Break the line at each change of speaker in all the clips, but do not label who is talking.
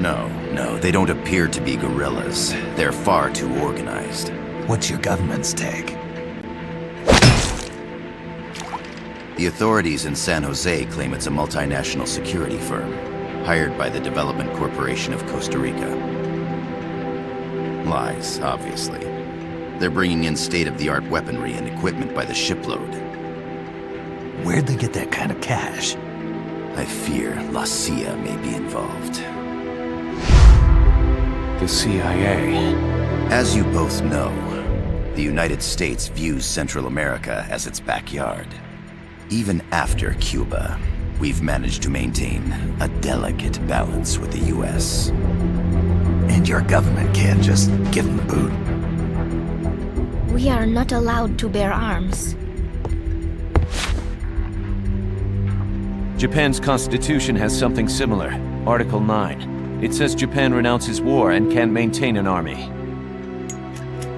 No, they don't appear to be guerrillas. They're far too organized.
What's your government's take?
The authorities in San Jose claim it's a multinational security firm, hired by the Development Corporation of Costa Rica. Lies, obviously. They're bringing in state-of-the-art weaponry and equipment by the shipload.
Where'd they get that kind of cash?
I fear La CIA may be involved.
The CIA.
As you both know, the United States views Central America as its backyard. Even after Cuba, we've managed to maintain a delicate balance with the US.
And your government can't just give them the boot?
We are not allowed to bear arms.
Japan's constitution has something similar. Article 9. It says Japan renounces war and can't maintain an army.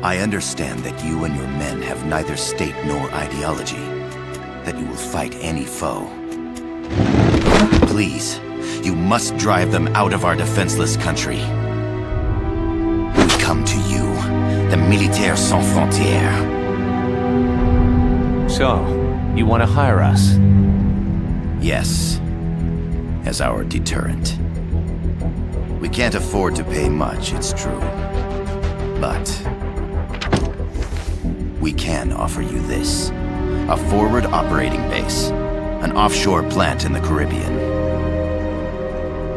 I understand that you and your men have neither state nor ideology. That you will fight any foe. Please, you must drive them out of our defenseless country. We come to you, the Militaires Sans Frontières.
So, you want to hire us?
Yes, as our deterrent. We can't afford to pay much, it's true. But we can offer you this. A forward operating base. An offshore plant in the Caribbean.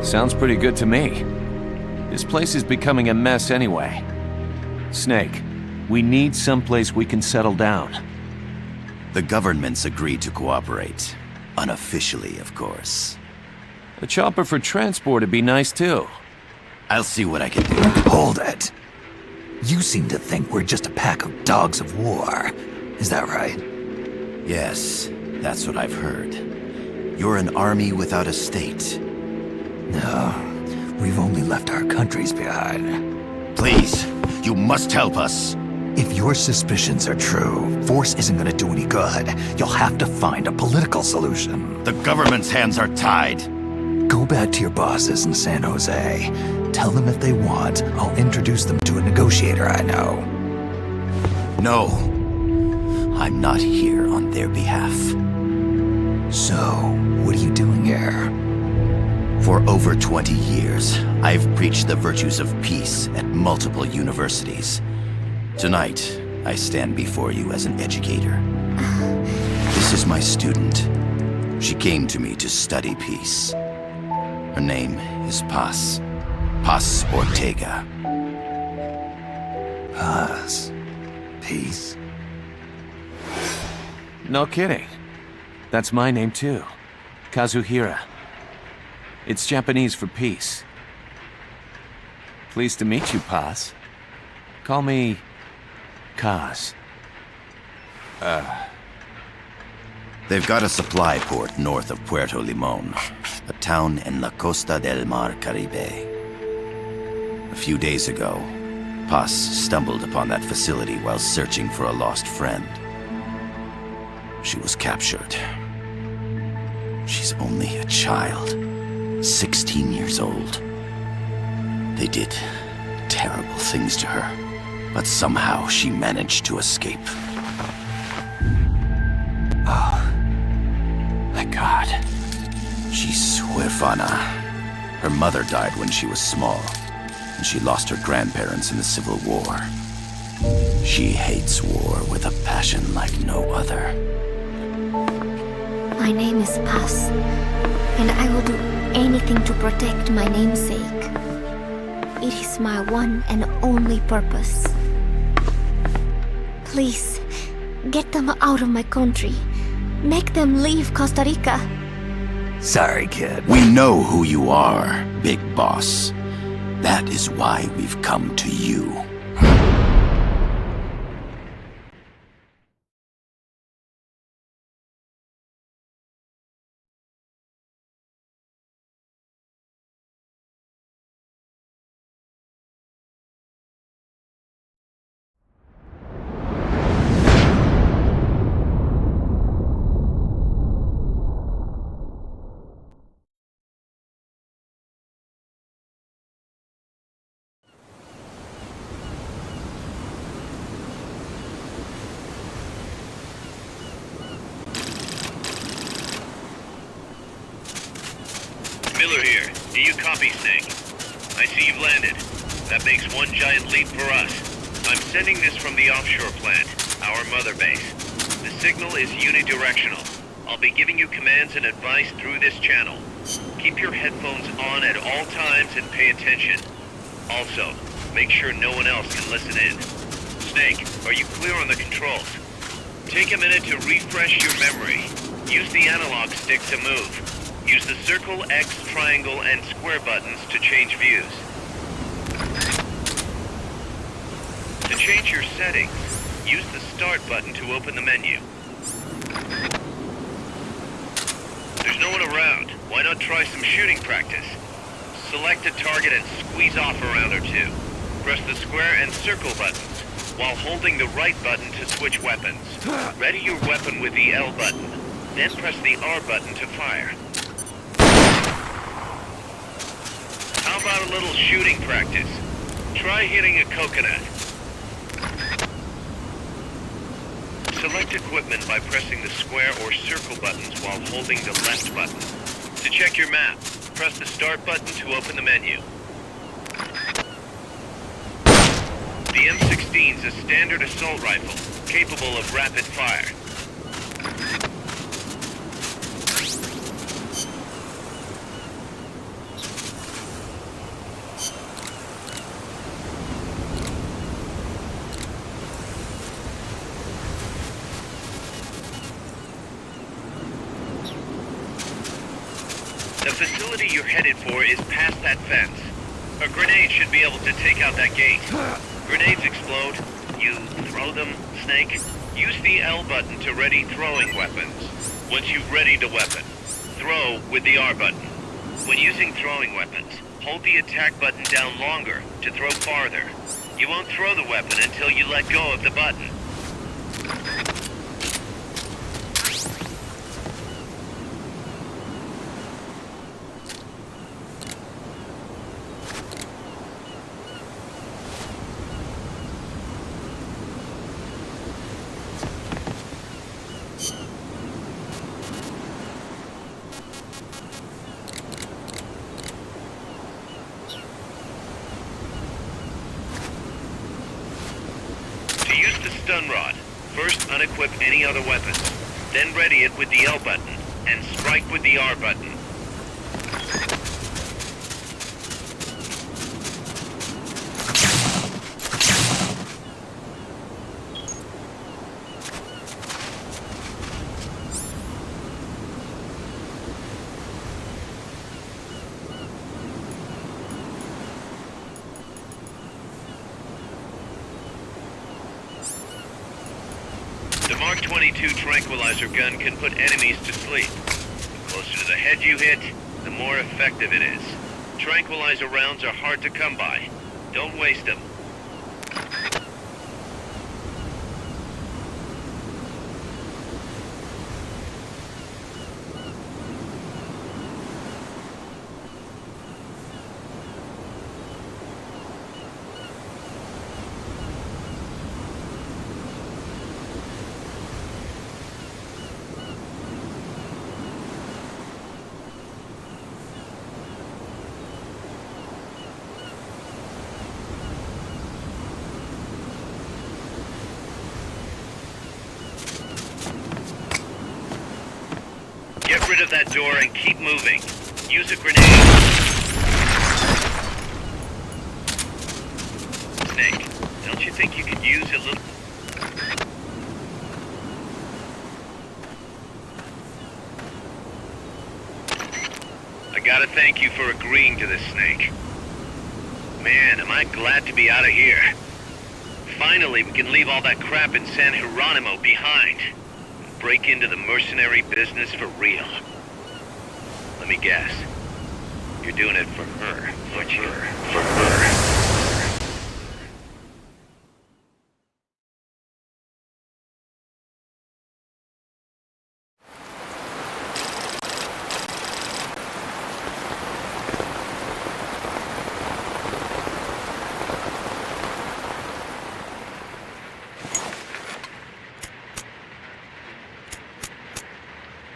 Sounds pretty good to me. This place is becoming a mess anyway. Snake, we need someplace we can settle down.
The government's agreed to cooperate. Unofficially, of course.
A chopper for transport would be nice too.
I'll see what I can do.
Hold it. You seem to think we're just a pack of dogs of war. Is that right?
Yes, that's what I've heard. You're an army without a state.
No, we've only left our countries behind.
Please, you must help us.
If your suspicions are true, force isn't gonna do any good. You'll have to find a political solution.
The government's hands are tied.
Go back to your bosses in San Jose. Tell them if they want, I'll introduce them to a negotiator I know.
No. I'm not here on their behalf.
So, what are you doing here?
For over 20 years, I've preached the virtues of peace at multiple universities. Tonight, I stand before you as an educator. This is my student. She came to me to study peace. Her name is Paz. Paz Ortega.
Paz. Peace.
No kidding. That's my name too. Kazuhira. It's Japanese for peace. Pleased to meet you, Paz. Call me Kaz.
They've got a supply port north of Puerto Limon, a town in La Costa del Mar Caribe. A few days ago, Paz stumbled upon that facility while searching for a lost friend. She was captured. She's only a child, 16 years old. They did terrible things to her, but somehow she managed to escape.
Oh, my God.
She's huérfana. Her mother died when she was small, and she lost her grandparents in the Civil War. She hates war with a passion like no other.
My name is Paz, and I will do anything to protect my namesake. It is my one and only purpose. Please, get them out of my country. Make them leave Costa Rica.
Sorry, kid.
We know who you are, Big Boss. That is why we've come to you.
Miller here. Do you copy, Snake? I see you've landed. That makes one giant leap for us. I'm sending this from the offshore plant, our mother base. The signal is unidirectional. I'll be giving you commands and advice through this channel. Keep your headphones on at all times and pay attention. Also, make sure no one else can listen in. Snake, are you clear on the controls? Take a minute to refresh your memory. Use the analog stick to move. Use the circle, X, triangle, and square buttons to change views. To change your settings, use the start button to open the menu. There's no one around. Why not try some shooting practice? Select a target and squeeze off a round or two. Press the square and circle buttons, while holding the right button to switch weapons. Ready your weapon with the L button, then press the R button to fire. How about a little shooting practice? Try hitting a coconut. Select equipment by pressing the square or circle buttons while holding the left button. To check your map, press the start button to open the menu. The M16 is a standard assault rifle, capable of rapid fire. The facility you're headed for is past that fence. A grenade should be able to take out that gate. Grenades explode. You throw them, Snake. Use the L button to ready throwing weapons. Once you've readied the weapon, throw with the R button. When using throwing weapons, hold the attack button down longer to throw farther. You won't throw the weapon until you let go of the button. To use the stun rod, first unequip any other weapons, then ready it with the L button, and strike with the R button. The Mark 22 tranquilizer gun can put enemies to sleep. The closer to the head you hit, the more effective it is. Tranquilizer rounds are hard to come by. Don't waste them. Get rid of that door and keep moving. Use a grenade. Snake, don't you think you could use a little... I gotta thank you for agreeing to this, Snake. Man, am I glad to be out of here. Finally, we can leave all that crap in San Geronimo behind. Break into the mercenary business for real. Let me guess. You're doing it for her, aren't you? For her.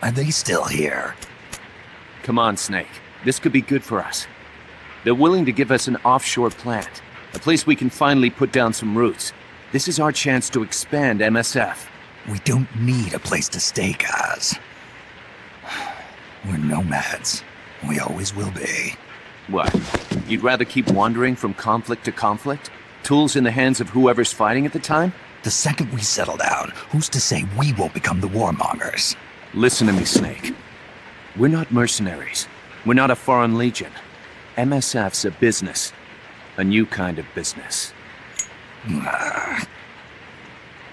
Are they still here?
Come on, Snake. This could be good for us. They're willing to give us an offshore plant, a place we can finally put down some roots. This is our chance to expand MSF.
We don't need a place to stay, Kaz. We're nomads. We always will be.
What? You'd rather keep wandering from conflict to conflict? Tools in the hands of whoever's fighting at the time?
The second we settle down, who's to say we won't become the warmongers?
Listen to me, Snake. We're not mercenaries. We're not a foreign legion. MSF's a business. A new kind of business.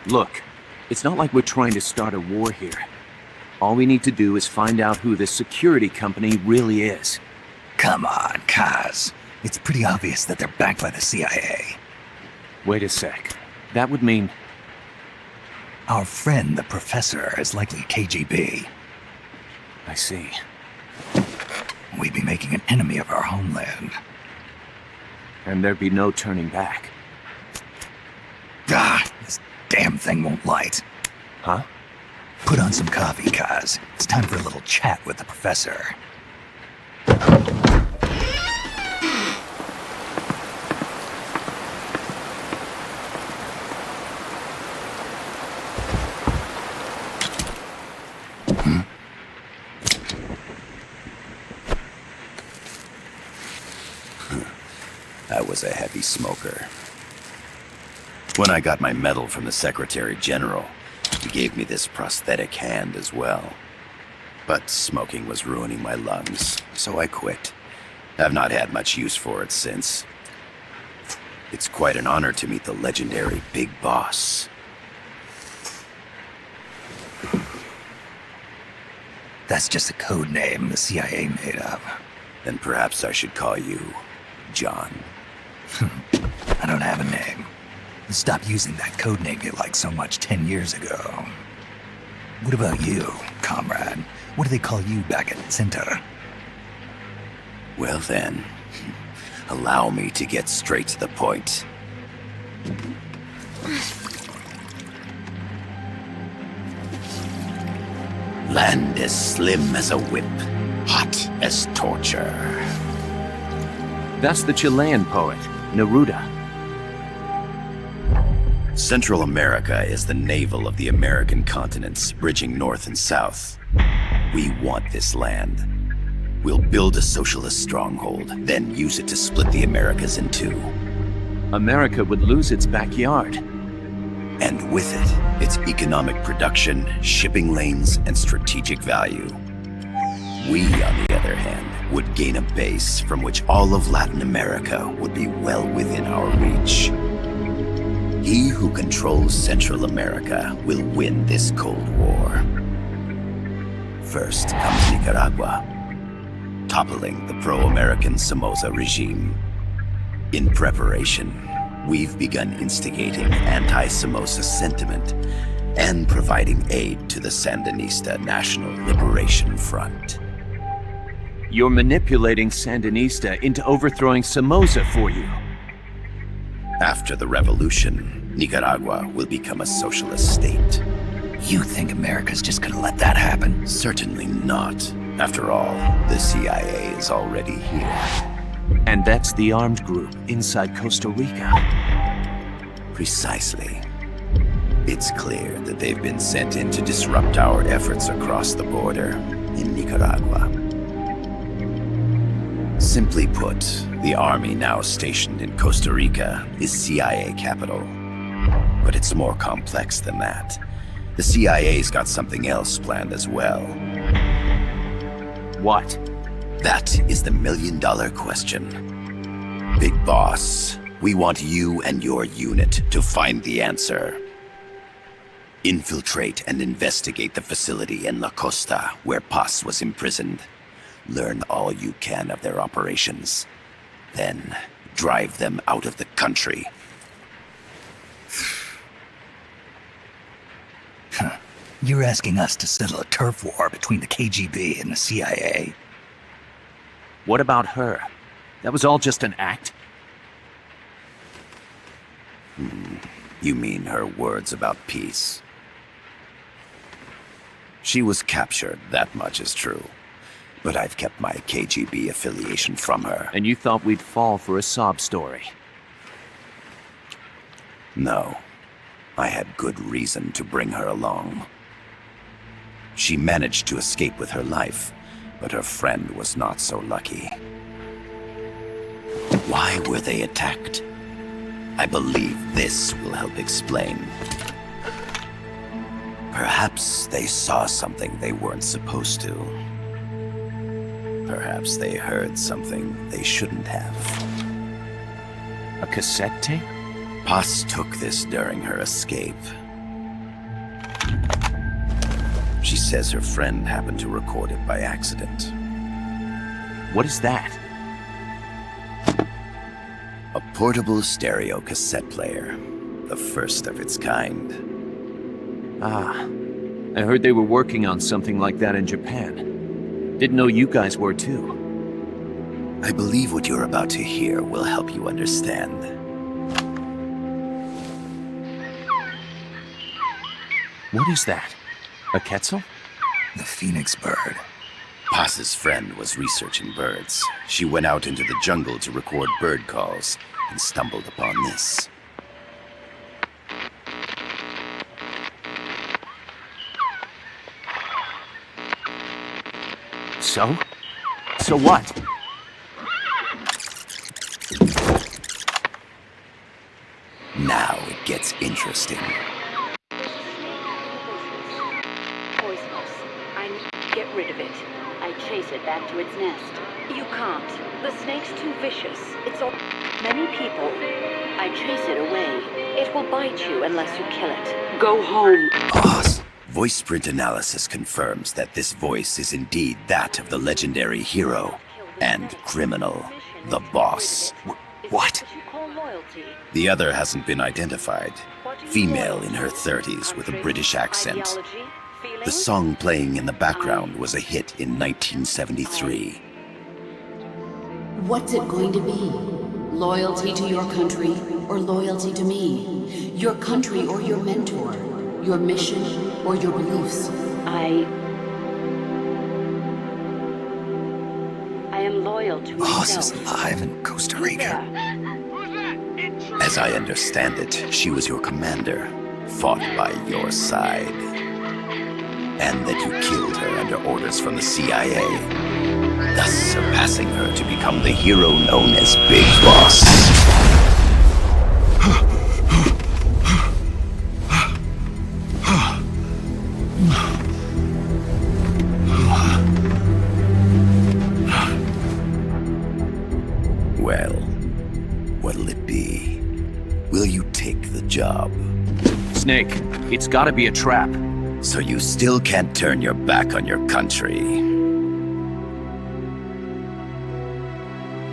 Look, it's not like we're trying to start a war here. All we need to do is find out who this security company really is.
Come on, Kaz. It's pretty obvious that they're backed by the CIA.
Wait a sec. That would mean...
Our friend, the professor, is likely KGB.
I see.
We'd be making an enemy of our homeland.
And there'd be no turning back.
This damn thing won't light.
Huh?
Put on some coffee, Kaz. It's time for a little chat with the professor.
I was a heavy smoker. When I got my medal from the Secretary General, he gave me this prosthetic hand as well. But smoking was ruining my lungs, so I quit. I've not had much use for it since. It's quite an honor to meet the legendary Big Boss.
That's just a code name the CIA made up.
Then perhaps I should call you John.
I don't have a name. Stop using that code name you liked so much 10 years ago. What about you, comrade? What do they call you back at Center?
Well then, allow me to get straight to the point. Land as slim as a whip, hot as torture.
That's the Chilean poet, Neruda.
Central America is the navel of the American continents, bridging north and south. We want this land. We'll build a socialist stronghold, then use it to split the Americas in two.
America would lose its backyard.
And with it, its economic production, shipping lanes, and strategic value. We, on the other hand, would gain a base from which all of Latin America would be well within our reach. He who controls Central America will win this Cold War. First comes Nicaragua, toppling the pro-American Somoza regime. In preparation, we've begun instigating anti-Somoza sentiment and providing aid to the Sandinista National Liberation Front.
You're manipulating Sandinista into overthrowing Somoza for you.
After the revolution, Nicaragua will become a socialist state.
You think America's just gonna let that happen?
Certainly not. After all, the CIA is already here.
And that's the armed group inside Costa Rica.
Precisely. It's clear that they've been sent in to disrupt our efforts across the border in Nicaragua. Simply put, the army now stationed in Costa Rica is CIA capital. But it's more complex than that. The CIA's got something else planned as well.
What?
That is the million-dollar question. Big Boss, we want you and your unit to find the answer. Infiltrate and investigate the facility in La Costa where Paz was imprisoned. Learn all you can of their operations. Then, drive them out of the country.
You're asking us to settle a turf war between the KGB and the CIA?
What about her? That was all just an act?
You mean her words about peace? She was captured, that much is true. But I've kept my KGB affiliation from her.
And you thought we'd fall for a sob story?
No. I had good reason to bring her along. She managed to escape with her life, but her friend was not so lucky. Why were they attacked? I believe this will help explain. Perhaps they saw something they weren't supposed to. Perhaps they heard something they shouldn't have.
A cassette tape?
Paz took this during her escape. She says her friend happened to record it by accident.
What is that?
A portable stereo cassette player. The first of its kind.
Ah, I heard they were working on something like that in Japan. Didn't know you guys were too.
I believe what you're about to hear will help you understand.
What is that? A Quetzal?
The phoenix bird.
Paz's friend was researching birds. She went out into the jungle to record bird calls and stumbled upon this.
So? So what?
Now it gets interesting.
Poisonous. I need to get rid of it. I chase it back to its nest. You can't. The snake's too vicious. It's all... Many people. I chase it away. It will bite you unless you kill it. Go home.
Paz. Voice print analysis confirms that this voice is indeed that of the legendary hero and criminal, the boss.
What?
The other hasn't been identified. Female in her 30s with a British accent. The song playing in the background was a hit in 1973.
What's it going to be? Loyalty to your country or loyalty to me? Your country or your mentor? Your mission or your beliefs?
I am loyal to
Boss is
myself.
alive in Costa Rica.
As I understand it, she was your commander, fought by your side. And that you killed her under orders from the CIA, thus surpassing her to become the hero known as Big Boss. Well, what'll it be? Will you take the job?
Snake, it's gotta be a trap.
So you still can't turn your back on your country?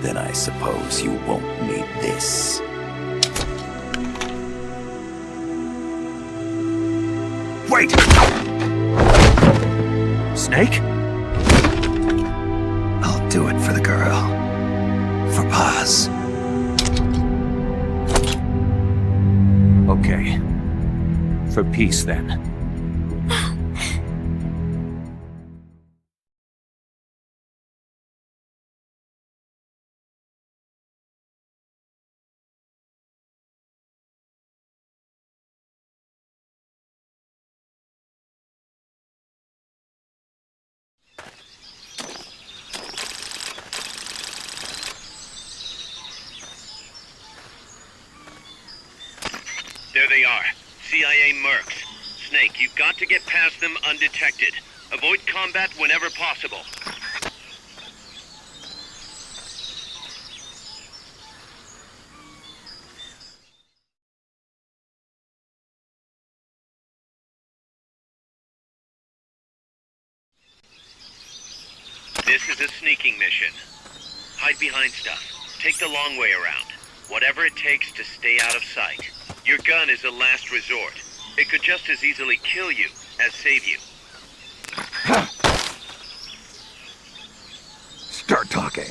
Then I suppose you won't need this.
Wait!
Snake?
I'll do it for the girl. For Paz.
Okay. For peace, then.
There they are. CIA mercs. Snake, you've got to get past them undetected. Avoid combat whenever possible. This is a sneaking mission. Hide behind stuff. Take the long way around. Whatever it takes to stay out of sight. Your gun is a last resort. It could just as easily kill you as save you.
Start talking.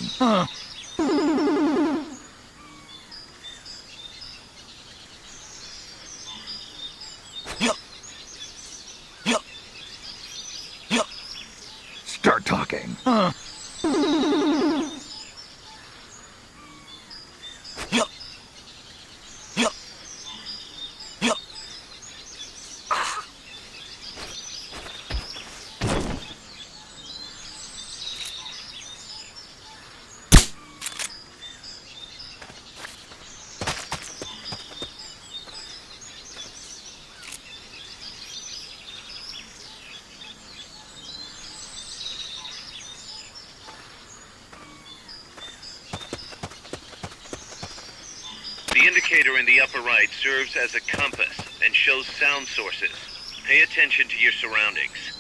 Start talking.
indicator in the upper right serves as a compass and shows sound sources. Pay attention to your surroundings.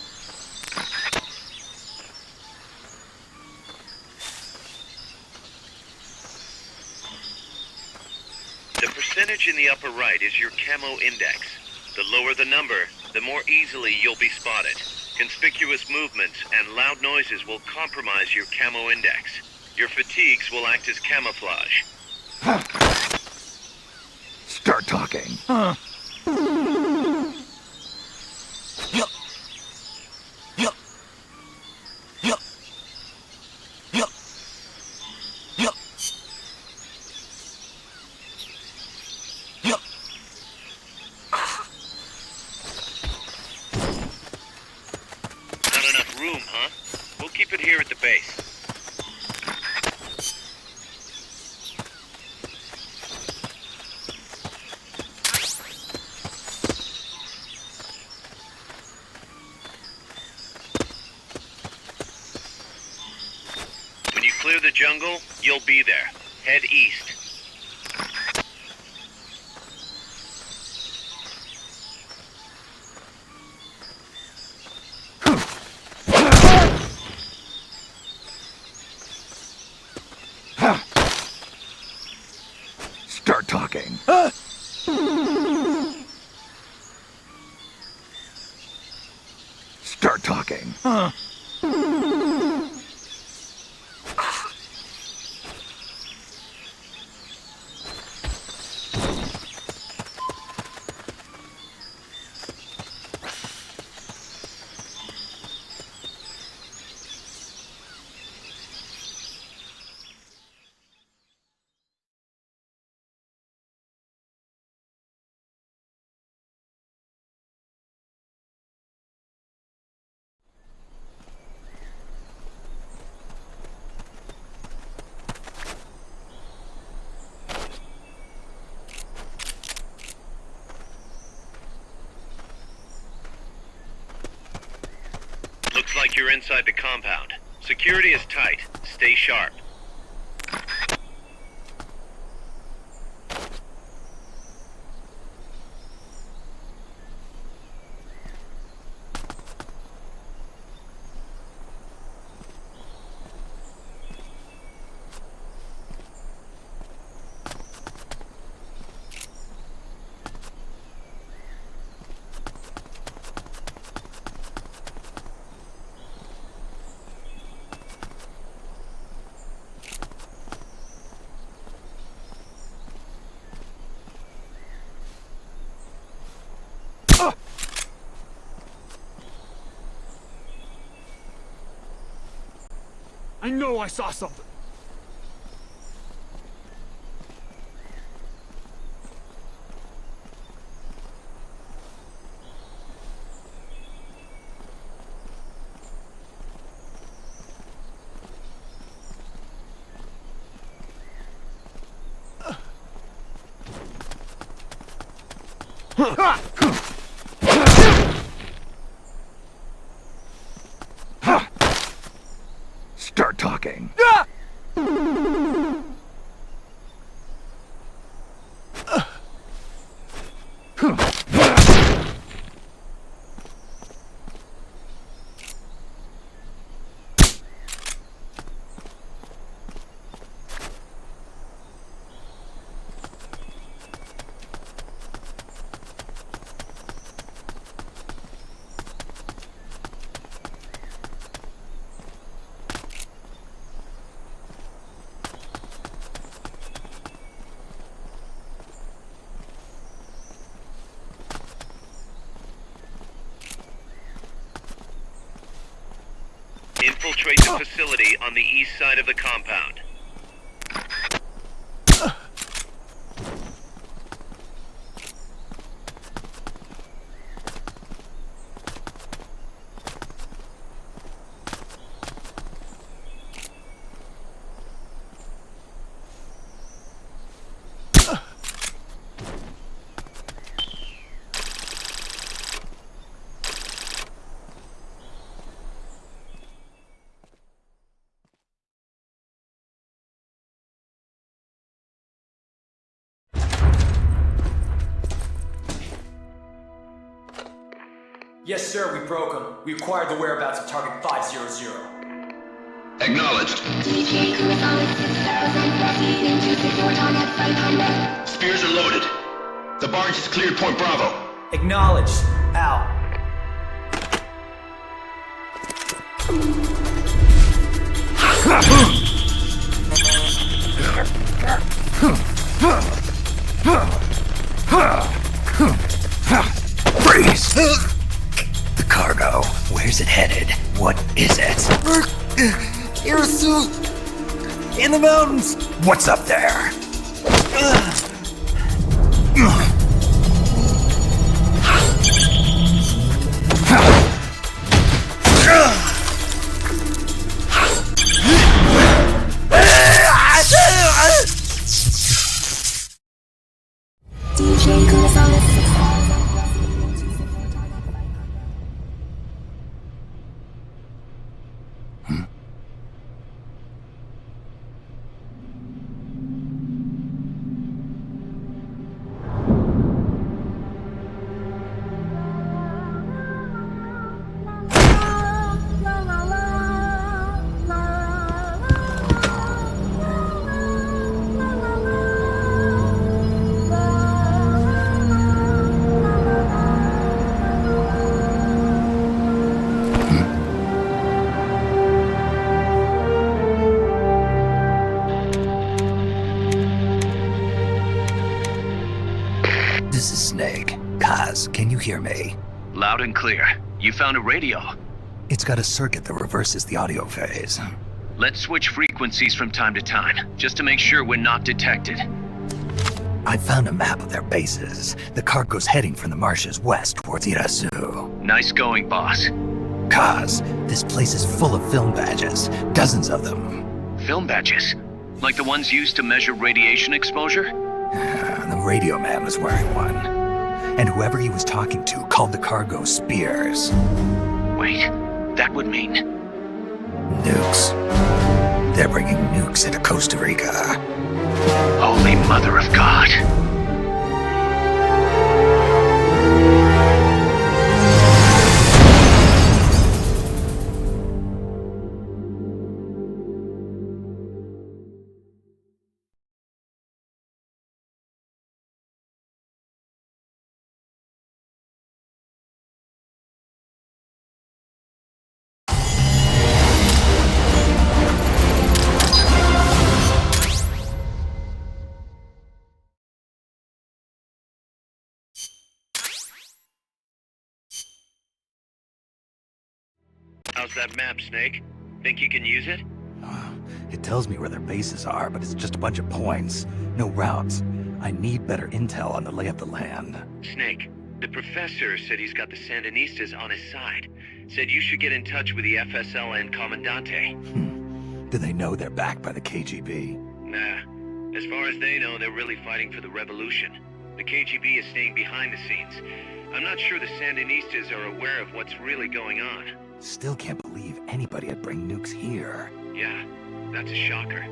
The percentage in the upper right is your camo index. The lower the number, the more easily you'll be spotted. Conspicuous movements and loud noises will compromise your camo index. Your fatigues will act as camouflage.
Start talking.
Not enough room, huh? We'll keep it here at the base. When you clear the jungle, you'll be there. Head east.
Start talking. Start talking.
Looks like you're inside the compound. Security is tight. Stay sharp.
I know I saw something.
Start talking.
Infiltrate the facility on the east side of the compound.
Yes, sir, we broke them. We acquired the whereabouts of target 500.
Acknowledged.
DJ Kurosawa 6000, proceeding to secure target 500.
Spears are loaded. The barge has cleared Point Bravo.
Acknowledged. Out.
Freeze! The cargo. Where's it headed? What is it?
Irasu! In the mountains!
What's up there?
DJ Kurosawa 6000.
This is Snake. Kaz, can you hear me?
Loud and clear. You found a radio.
It's got a circuit that reverses the audio phase.
Let's switch frequencies from time to time, just to make sure we're not detected.
I found a map of their bases. The cargo's heading from the marshes west towards Irasu.
Nice going, boss.
Kaz, this place is full of film badges. Dozens of them.
Film badges? Like the ones used to measure radiation exposure?
The radio man was wearing one. And whoever he was talking to called the cargo Spears.
Wait, that would mean...
Nukes. They're bringing nukes into Costa Rica.
Holy Mother of God.
How's that map, Snake? Think you can use it?
It tells me where their bases are, but it's just a bunch of points. No routes. I need better intel on the lay of the land.
Snake, the professor said he's got the Sandinistas on his side. Said you should get in touch with the FSL and Commandante.
Do they know they're backed by the KGB?
Nah. As far as they know, they're really fighting for the revolution. The KGB is staying behind the scenes. I'm not sure the Sandinistas are aware of what's really going on.
Still can't believe anybody would bring nukes here.
Yeah, that's a shocker.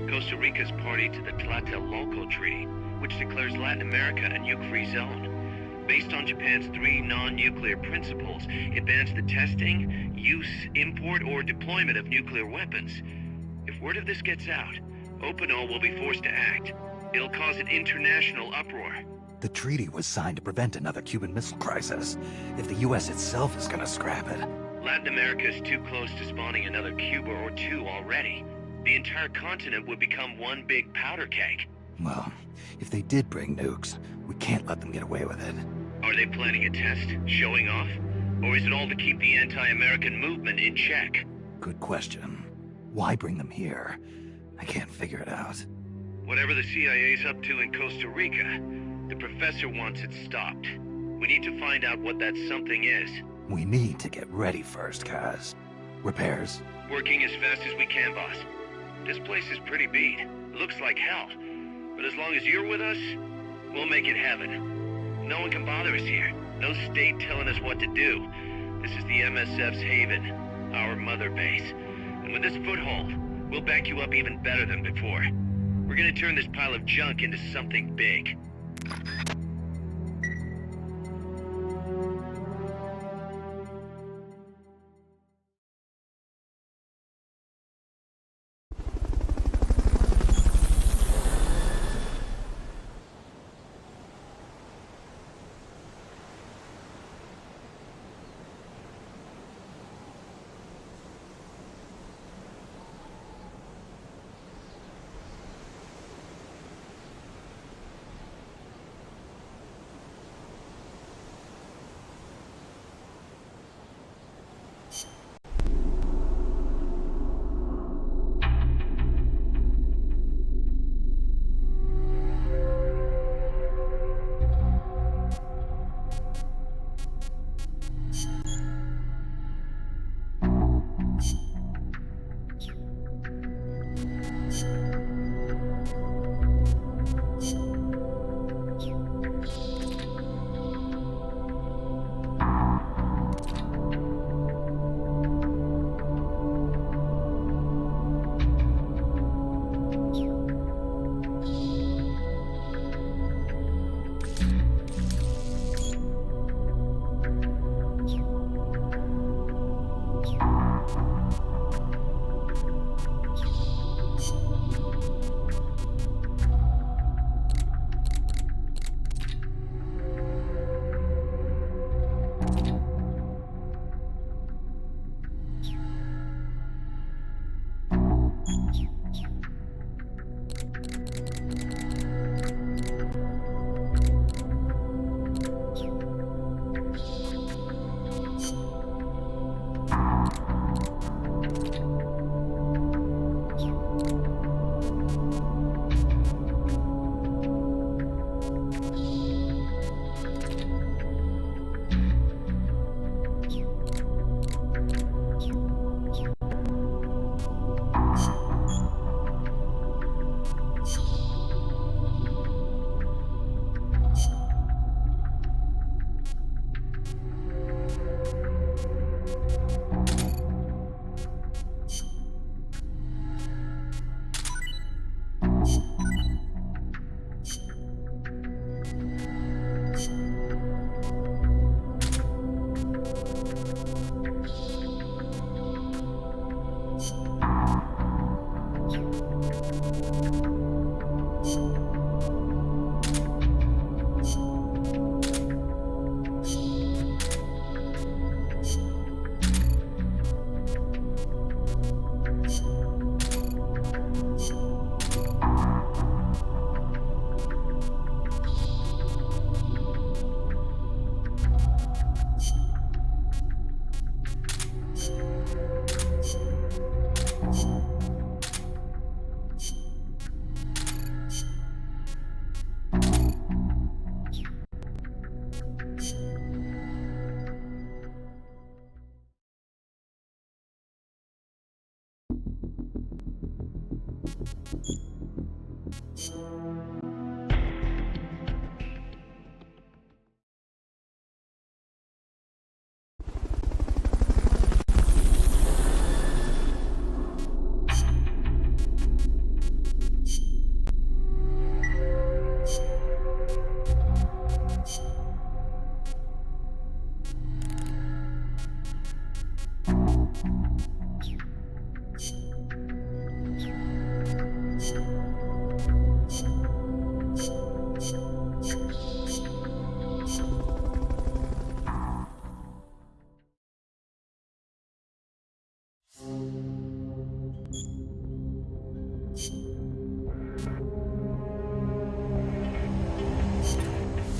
Costa Rica's party to the Tlatelolco Treaty, which declares Latin America a nuke-free zone. Based on Japan's 3 non-nuclear principles, it bans the testing, use, import, or deployment of nuclear weapons. If word of this gets out, Opino will be forced to act. It'll cause an international uproar.
The treaty was signed to prevent another Cuban Missile Crisis. If the US itself is gonna scrap it...
Latin America is too close to spawning another Cuba or two already. The entire continent would become one big powder keg.
Well, if they did bring nukes, we can't let them get away with it.
Are they planning a test? Showing off? Or is it all to keep the anti-American movement in check?
Good question. Why bring them here? I can't figure it out.
Whatever the CIA's up to in Costa Rica, the professor wants it stopped. We need to find out what that something is.
We need to get ready first, Kaz. Repairs?
Working as fast as we can, boss. This place is pretty beat. It looks like hell. But as long as you're with us, we'll make it heaven. No one can bother us here. No state telling us what to do. This is the MSF's haven, our mother base. And with this foothold, we'll back you up even better than before. We're gonna turn this pile of junk into something big.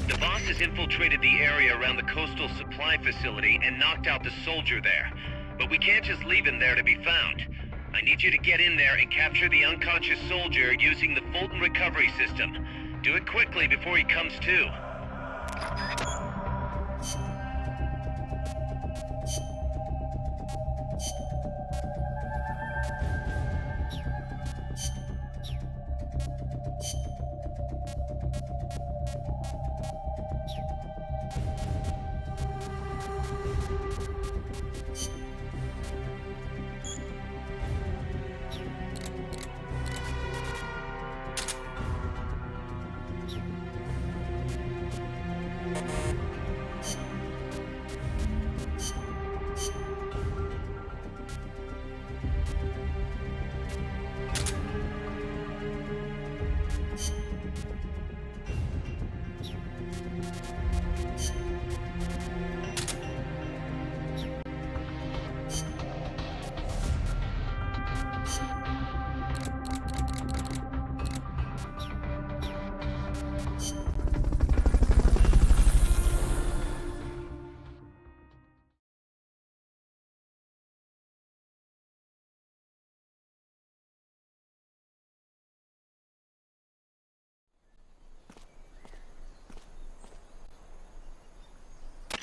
The boss has infiltrated the area around the coastal supply facility and knocked out the soldier there. But we can't just leave him there to be found. I need you to get in there and capture the unconscious soldier using the Fulton recovery system. Do it quickly before he comes to.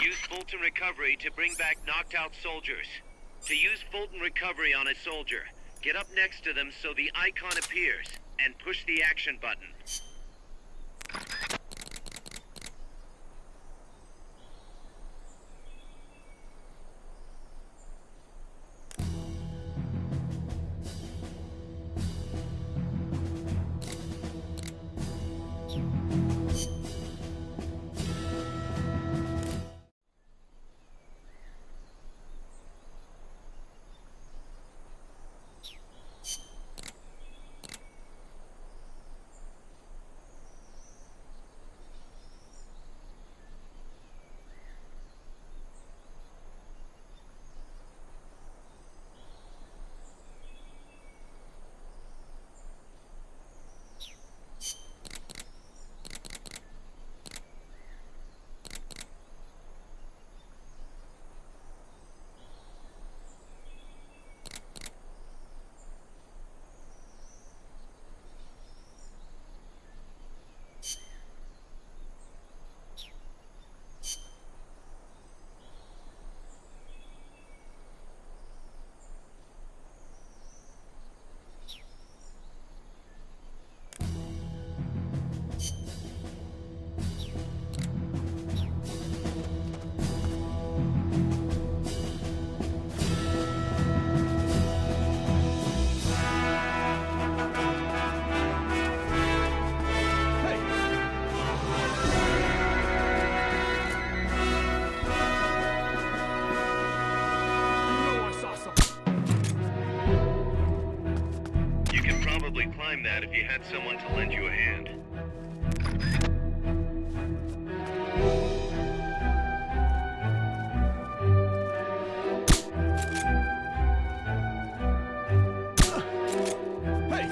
Use Fulton Recovery to bring back knocked out soldiers. To use Fulton Recovery on a soldier, get up next to them so the icon appears, and push the action button. Climb that if you had someone to lend you a hand.
Hey!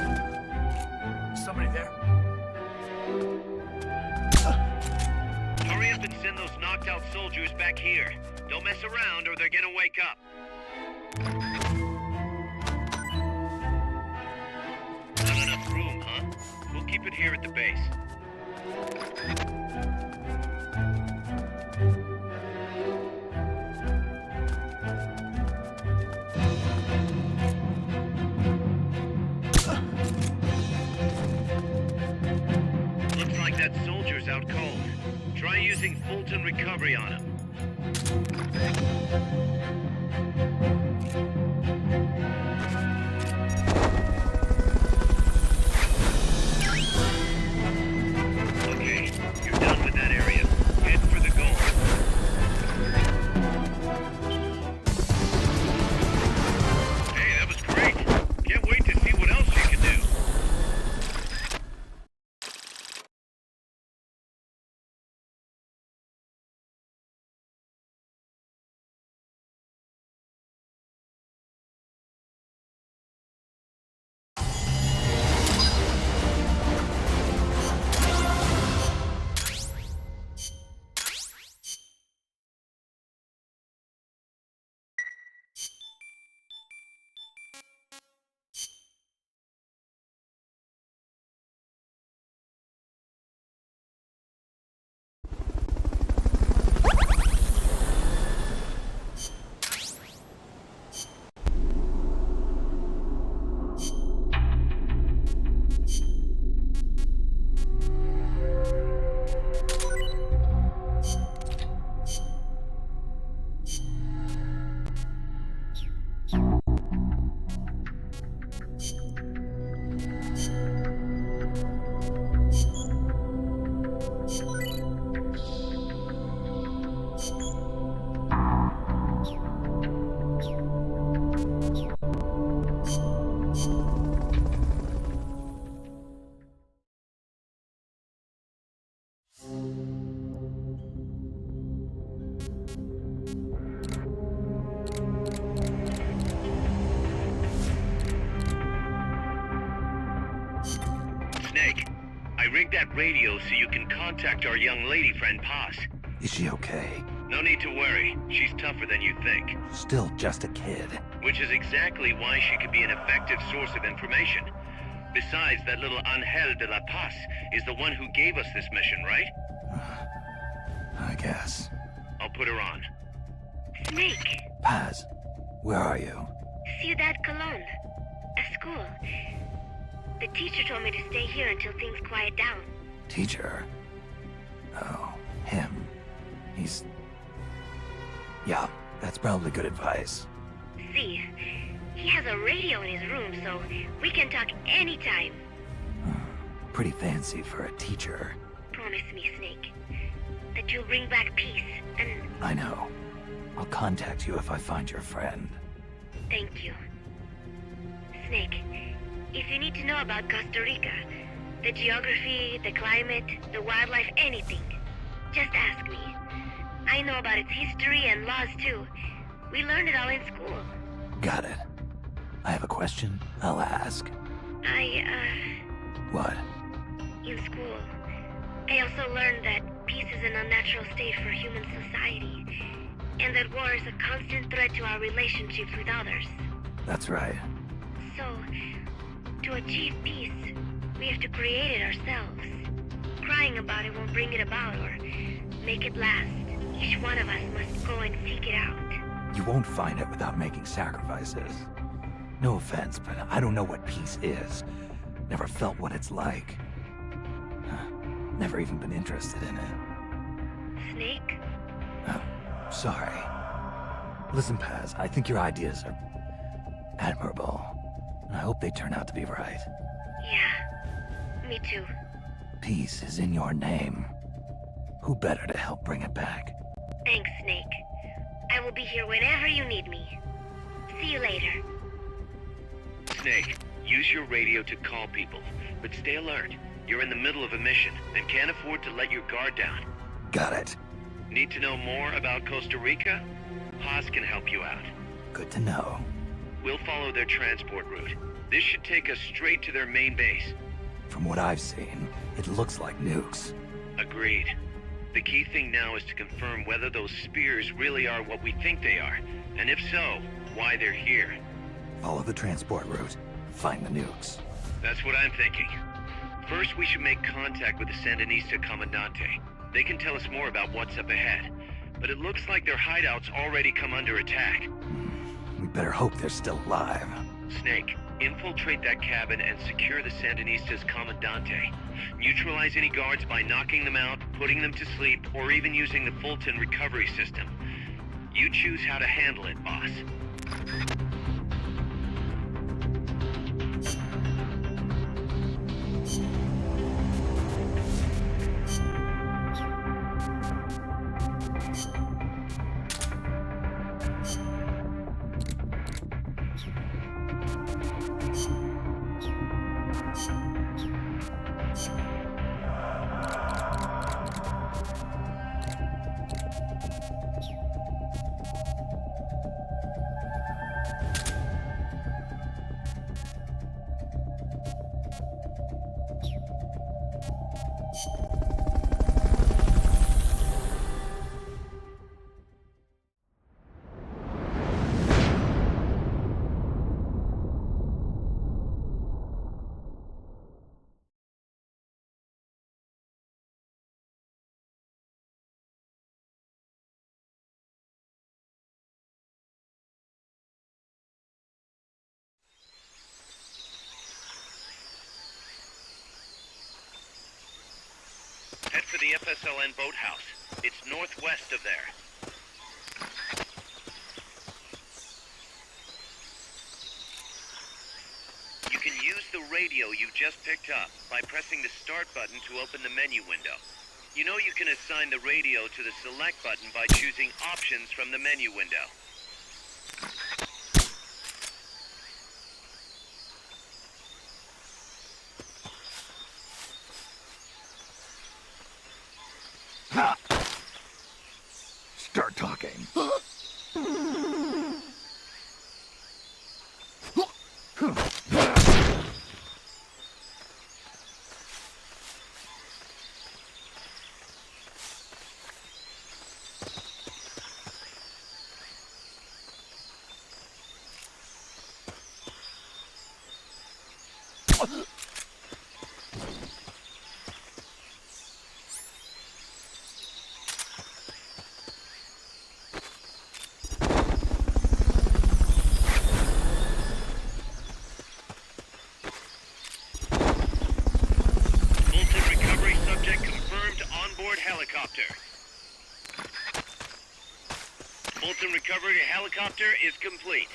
Somebody there?
Hurry up and send those knocked out soldiers back here. Don't mess around or they're gonna wake up. Room, huh? We'll keep it here at the base. like that soldier's out cold. Try using Fulton recovery on him. Okay, you're done with that area. Head for the goal. Hey, that was great. Can't wait to see what else you can do. Snake, I rigged that radio so you can contact our young lady friend Paz.
Is she okay?
No need to worry. She's tougher than you think.
Still just a kid.
Which is exactly why she could be an effective source of information. Besides, that little Angel de la Paz is the one who gave us this mission, right?
I guess.
I'll put her on.
Snake,
Paz, where are you?
Ciudad Colon. A school. The teacher told me to stay here until things quiet down.
Teacher? Oh, him. He's... Yeah, that's probably good advice.
See, he has a radio in his room, so we can talk anytime.
Pretty fancy for a teacher.
Promise me, Snake, that you'll bring back peace, and...
I know. I'll contact you if I find your friend.
Thank you. Snake, if you need to know about Costa Rica, the geography, the climate, the wildlife, anything, just ask me. I know about its history and laws too. We learned it all in school.
Got it. I have a question. I'll ask. What?
In school, I also learned that peace is an unnatural state for human society, and that war is a constant threat to our relationships with others.
That's right.
So, to achieve peace, we have to create it ourselves. Crying about it won't bring it about or make it last. Each one of us must go and seek it out.
You won't find it without making sacrifices. No offense, but I don't know what peace is. Never felt what it's like. Never even been interested in it.
Snake?
Oh, sorry. Listen, Paz, I think your ideas are admirable. I hope they turn out to be right.
Yeah, me too.
Peace is in your name. Who better to help bring it back?
Thanks, Snake. I will be here whenever you need me. See you later.
Snake, use your radio to call people, but stay alert. You're in the middle of a mission and can't afford to let your guard down.
Got it.
Need to know more about Costa Rica? Paz can help you out.
Good to know.
We'll follow their transport route. This should take us straight to their main base.
From what I've seen, it looks like nukes.
Agreed. The key thing now is to confirm whether those spears really are what we think they are, and if so, why they're here.
Follow the transport route. Find the nukes.
That's what I'm thinking. First, we should make contact with the Sandinista Comandante. They can tell us more about what's up ahead. But it looks like their hideout's already come under attack.
We better hope they're still alive.
Snake, Infiltrate that cabin and secure the Sandinistas' Comandante. Neutralize any guards by knocking them out, putting them to sleep, or even using the Fulton recovery system. You choose how to handle it, boss. Head for the FSLN boathouse. It's northwest of there. You can use the radio you just picked up by pressing the start button to open the menu window. You know you can assign the radio to the select button by choosing options from the menu window.
Start talking.
Helicopter. Fulton recovery helicopter is complete.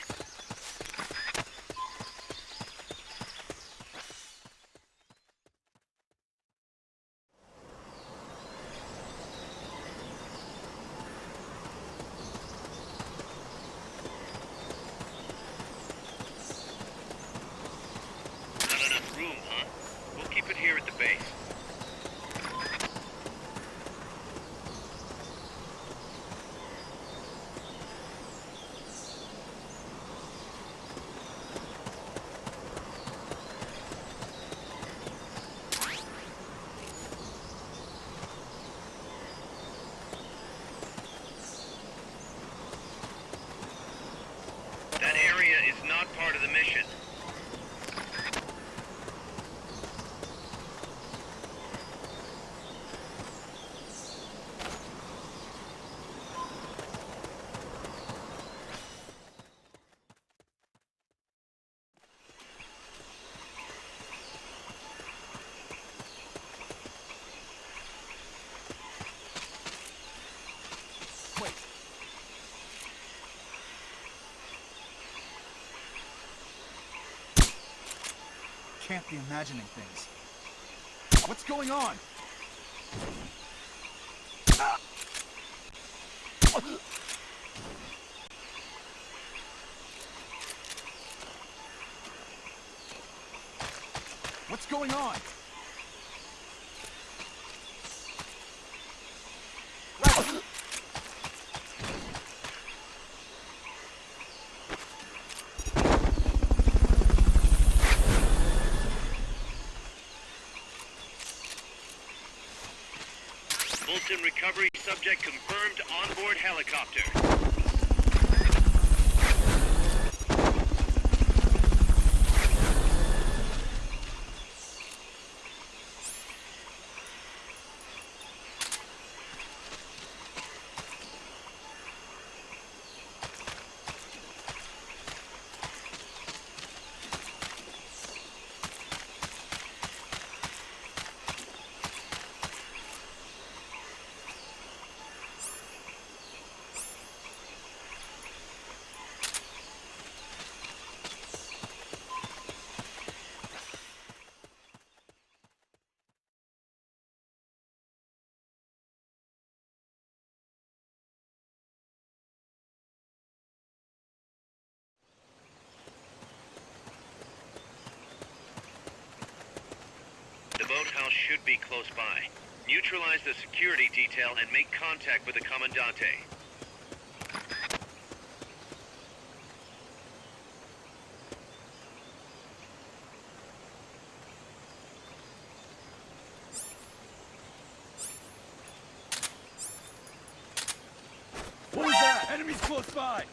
Not enough room, huh? We'll keep it here at the base. That area is not part of the mission.
Can't be imagining things. What's going on? What's going on? Fulton recovery subject confirmed onboard helicopter.
should be close by. Neutralize the security detail and make contact with the Commandante.
What was that? Enemies close by!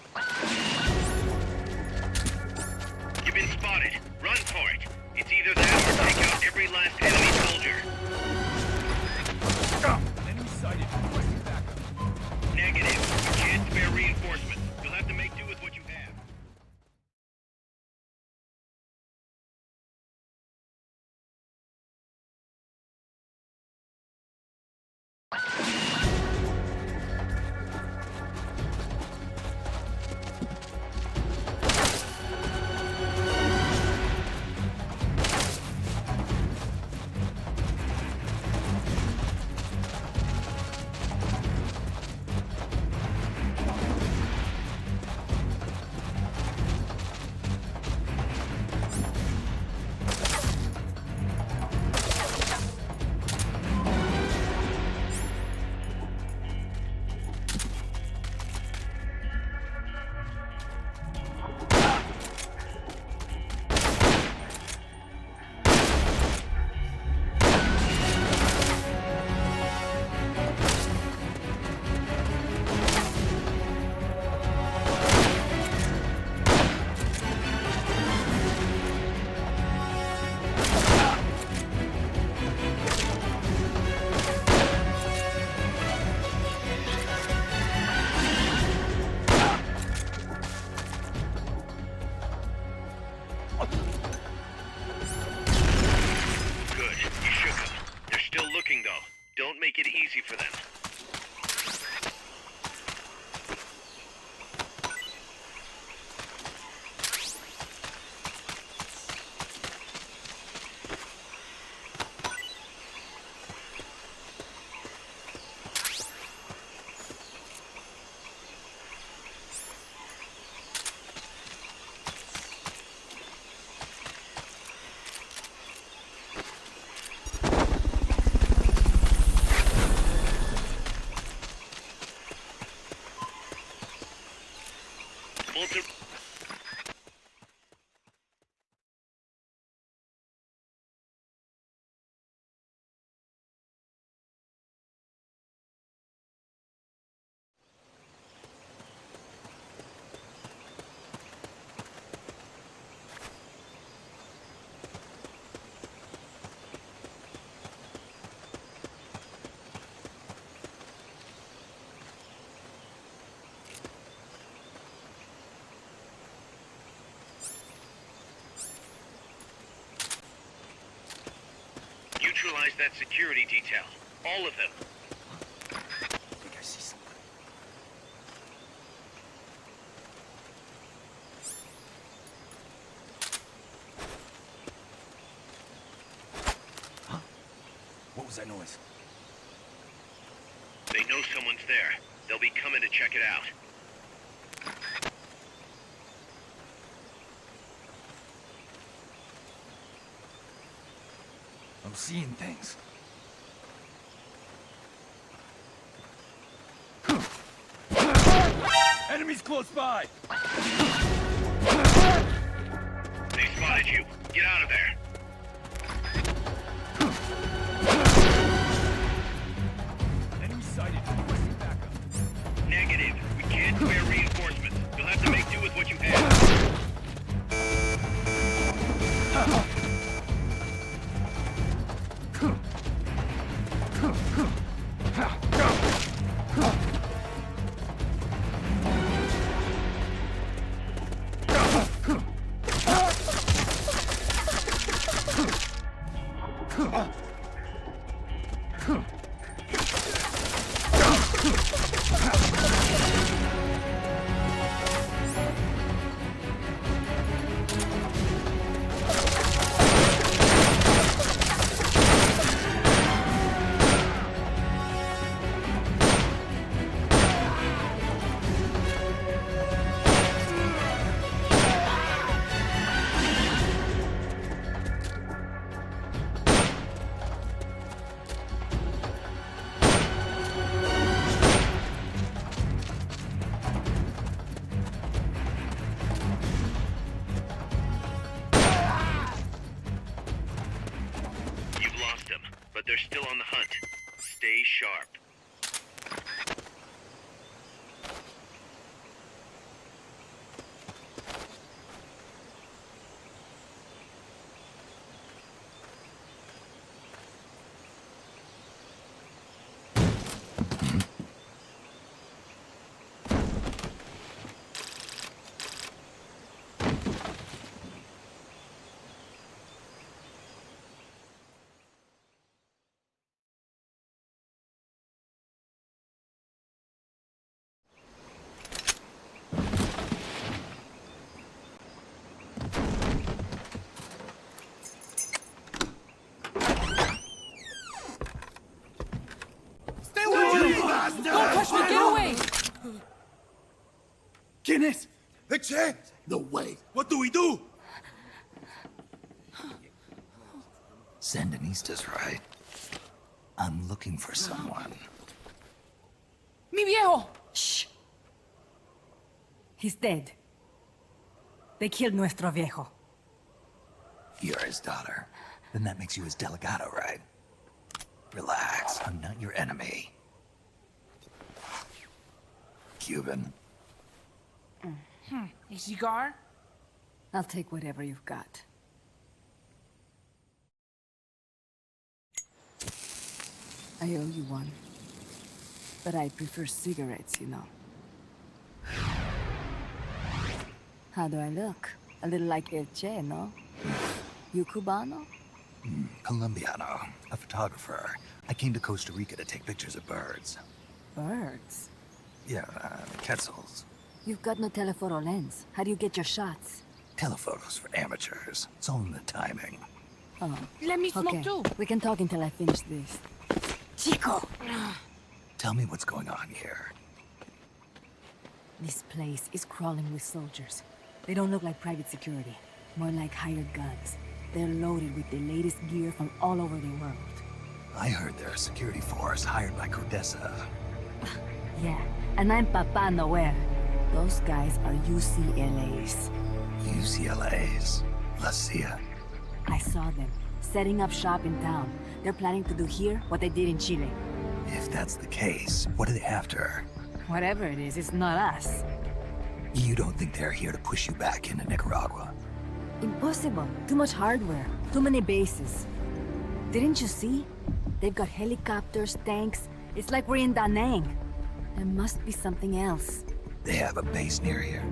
You've been spotted. Run for it. It's either that or take out every last enemy soldier.
Enemy sighted. Requesting backup.
Negative. You can't spare reinforcements. You'll have to make do with what you have. Good. You shook them. They're still looking, though. Don't make it easy for them. Multi- Neutralize that security detail. All of them.
I think I see something. Huh? What was that noise?
They know someone's there. They'll be coming to check it out.
I'm seeing things. Enemies close by!
They spotted you. Get out of there.
Enemy sighted. Requesting backup.
Negative. We can't spare reinforcements. You'll have to make do with what you have.
sharp.
Don't touch me! Get away!
¿Quién es? Che? No way. What do we do?
Sandinista's right. I'm looking for someone.
Mi viejo!
Shh. He's dead. They killed nuestro viejo.
You're his daughter. Then that makes you his delegado, right? Relax, I'm not your enemy. Cuban.
A cigar?
I'll take whatever you've got. I owe you one. But I prefer cigarettes, you know. How do I look? A little like El Che, no? You Cubano?
Colombiano, a photographer. I came to Costa Rica to take pictures of birds.
Birds?
Yeah, quetzals.
You've got no telephoto lens. How do you get your shots?
Telephotos for amateurs. It's all in the timing.
Oh.
Let me smoke
Okay,
too.
we can talk until I finish this. Chico!
Tell me what's going on here.
This place is crawling with soldiers. They don't look like private security. More like hired guns. They're loaded with the latest gear from all over the world.
I heard they're a security force hired by Cordesa.
Yeah, and I'm Papa Noel. Those guys are UCLA's.
UCLA's. La CIA.
I saw them, setting up shop in town. They're planning to do here what they did in Chile.
If that's the case, what are they after?
Whatever it is, it's not us.
You don't think they're here to push you back into Nicaragua?
Impossible. Too much hardware. Too many bases. Didn't you see? They've got helicopters, tanks. It's like we're in Da Nang. There must be something else.
They have a base near here.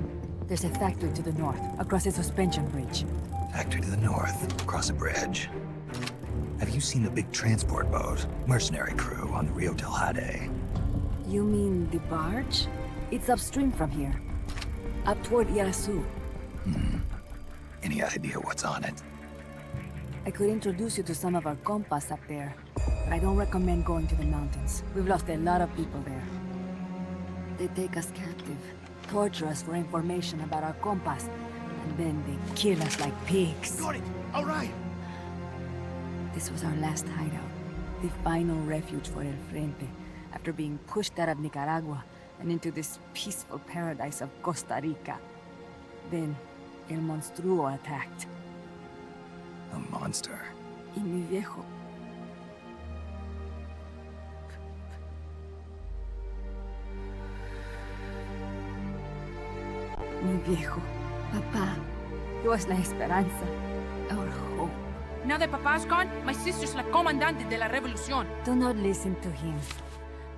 There's a factory to the north, across a suspension bridge.
Factory to the north, across a bridge. Have you seen the big transport boat? Mercenary crew on the Rio del Jade.
You mean the barge? It's upstream from here. Up toward Irasu.
Any idea what's on it?
I could introduce you to some of our compas up there, but I don't recommend going to the mountains. We've lost a lot of people there. They take us captive, torture us for information about our compas, and then they kill us like pigs.
Got it. All right.
This was our last hideout, the final refuge for El Frente, after being pushed out of Nicaragua and into this peaceful paradise of Costa Rica. Then, El Monstruo attacked.
A monster.
Y mi viejo. Mi viejo. Papá. He was la esperanza. Our hope.
Now that Papa's gone, my sister's la comandante de la revolución.
Do not listen to him.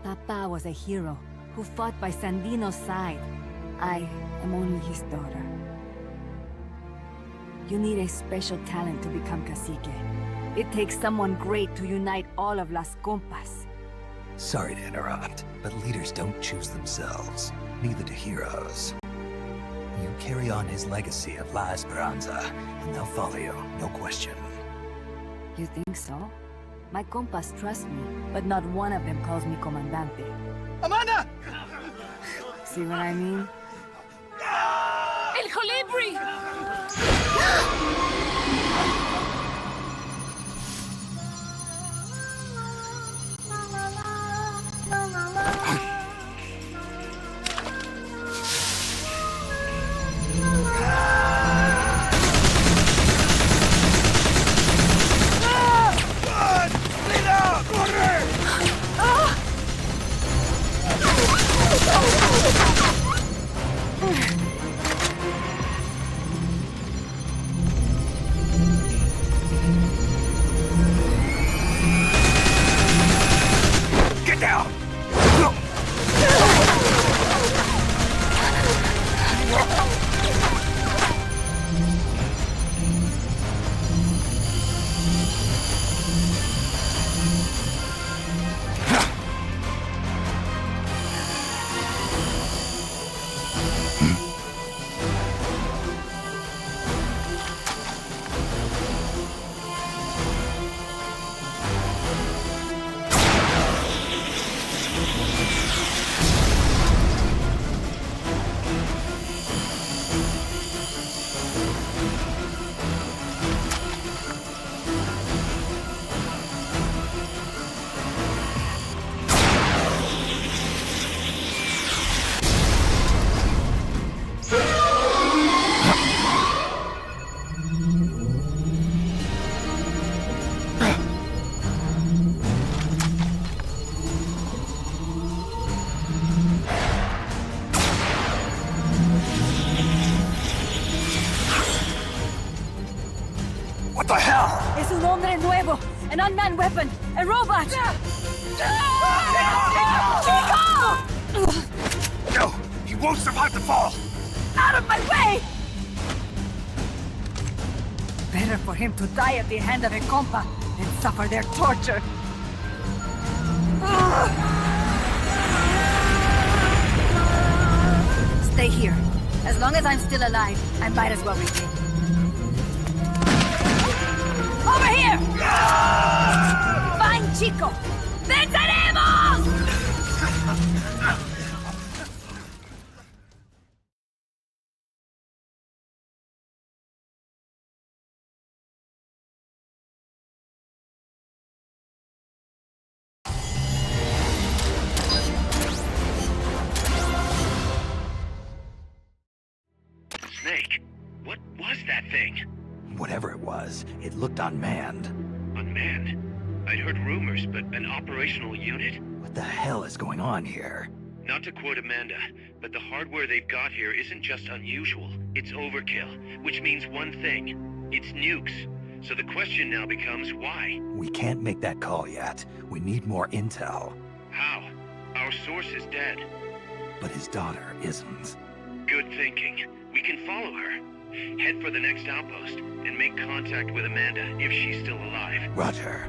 Papa was a hero who fought by Sandino's side. I am only his daughter. You need a special talent to become cacique. It takes someone great to unite all of Las Compas.
Sorry to interrupt, but leaders don't choose themselves. Neither do heroes. You carry on his legacy of La Esperanza, and they'll follow you, no question.
You think so? My compas trust me, but not one of them calls me Comandante.
Amanda!
See what I mean?
El Colibri!
¡Corre!
down! What the hell?
Es un hombre nuevo, an unmanned weapon, a robot! Chico!
No, he won't survive the fall!
Out of my way! Better for him to die at the hand of a compa than suffer their torture. Stay here. As long as I'm still alive, I might as well regain. Over here! Fine, Chico! ¡Venceremos!
Snake, what was that thing?
Whatever it was, it looked unmanned.
Unmanned? I'd heard rumors, but an operational unit?
What the hell is going on here?
Not to quote Amanda, but the hardware they've got here isn't just unusual, it's overkill, which means one thing. It's nukes. So the question now becomes why?
We can't make that call yet. We need more intel.
How? Our source is dead.
But his daughter isn't.
Good thinking. We can follow her. Head for the next outpost, and make contact with Amanda if she's still alive.
Roger.